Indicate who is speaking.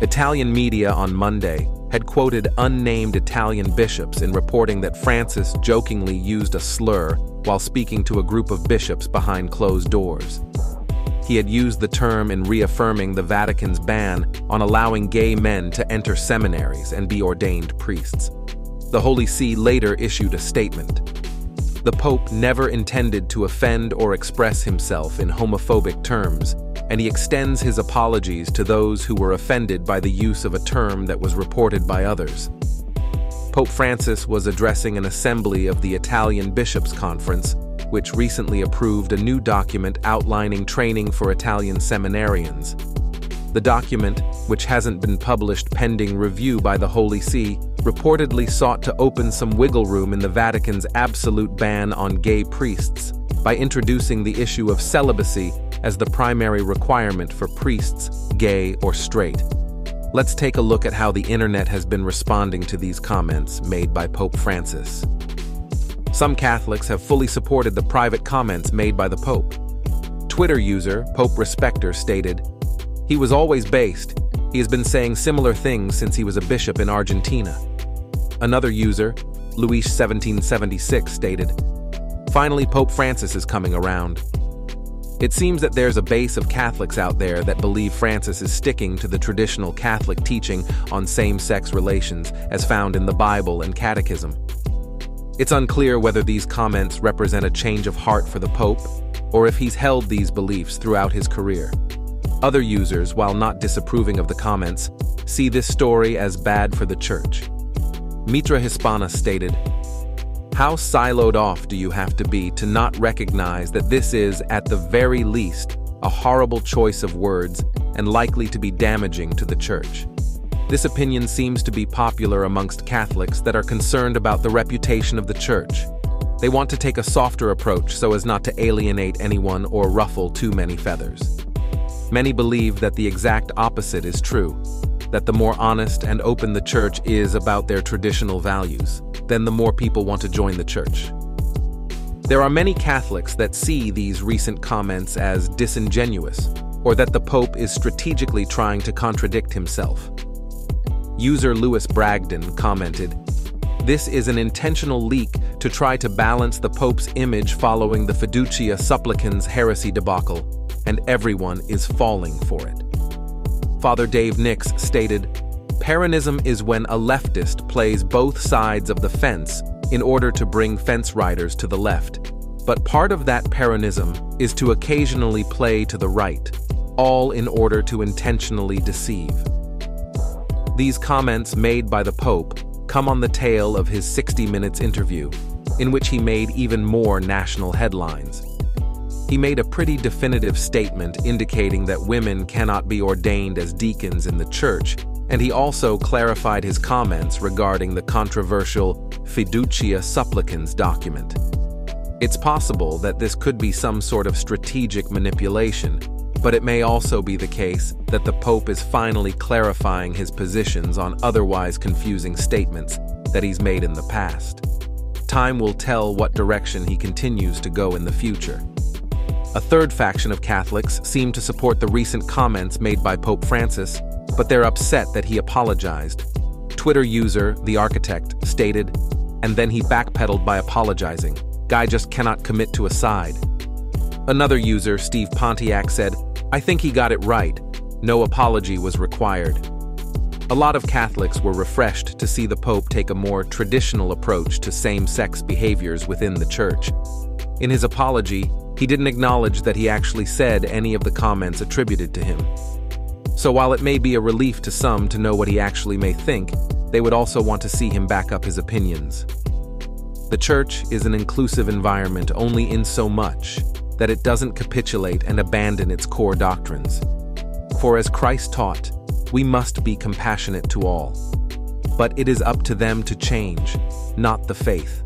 Speaker 1: Italian media on Monday had quoted unnamed Italian bishops in reporting that Francis jokingly used a slur while speaking to a group of bishops behind closed doors. He had used the term in reaffirming the Vatican's ban on allowing gay men to enter seminaries and be ordained priests. The Holy See later issued a statement. The Pope never intended to offend or express himself in homophobic terms, and he extends his apologies to those who were offended by the use of a term that was reported by others. Pope Francis was addressing an assembly of the Italian Bishops' Conference, which recently approved a new document outlining training for Italian seminarians. The document, which hasn't been published pending review by the Holy See, reportedly sought to open some wiggle room in the Vatican's absolute ban on gay priests by introducing the issue of celibacy as the primary requirement for priests, gay or straight. Let's take a look at how the internet has been responding to these comments made by Pope Francis. Some Catholics have fully supported the private comments made by the Pope. Twitter user Pope Respecter stated, "He was always based. He has been saying similar things since he was a bishop in Argentina." Another user, Luis 1776, stated, "Finally, Pope Francis is coming around." It seems that there's a base of Catholics out there that believe Francis is sticking to the traditional Catholic teaching on same-sex relations as found in the Bible and Catechism. It's unclear whether these comments represent a change of heart for the Pope, or if he's held these beliefs throughout his career. Other users, while not disapproving of the comments, see this story as bad for the Church. Mitra Hispana stated, "How siloed off do you have to be to not recognize that this is, at the very least, a horrible choice of words and likely to be damaging to the Church?" This opinion seems to be popular amongst Catholics that are concerned about the reputation of the Church. They want to take a softer approach so as not to alienate anyone or ruffle too many feathers. Many believe that the exact opposite is true, that the more honest and open the Church is about their traditional values, then the more people want to join the Church. There are many Catholics that see these recent comments as disingenuous, or that the Pope is strategically trying to contradict himself. User Lewis Bragdon commented, "This is an intentional leak to try to balance the Pope's image following the Fiducia Supplicans heresy debacle, and everyone is falling for it." Father Dave Nix stated, "Peronism is when a leftist plays both sides of the fence in order to bring fence riders to the left. But part of that Peronism is to occasionally play to the right, all in order to intentionally deceive." These comments made by the Pope come on the tail of his 60 Minutes interview, in which he made even more national headlines. He made a pretty definitive statement indicating that women cannot be ordained as deacons in the Church, and he also clarified his comments regarding the controversial Fiducia Supplicans document. It's possible that this could be some sort of strategic manipulation, but it may also be the case that the Pope is finally clarifying his positions on otherwise confusing statements that he's made in the past. Time will tell what direction he continues to go in the future. A third faction of Catholics seem to support the recent comments made by Pope Francis, but they're upset that he apologized. Twitter user The Architect stated, "And then he backpedaled by apologizing. Guy just cannot commit to a side." Another user, Steve Pontiac, said, "I think he got it right. No apology was required." A lot of Catholics were refreshed to see the Pope take a more traditional approach to same-sex behaviors within the Church. In his apology, he didn't acknowledge that he actually said any of the comments attributed to him. So while it may be a relief to some to know what he actually may think, they would also want to see him back up his opinions. The Church is an inclusive environment only in so much that it doesn't capitulate and abandon its core doctrines. For as Christ taught, we must be compassionate to all. But it is up to them to change, not the faith.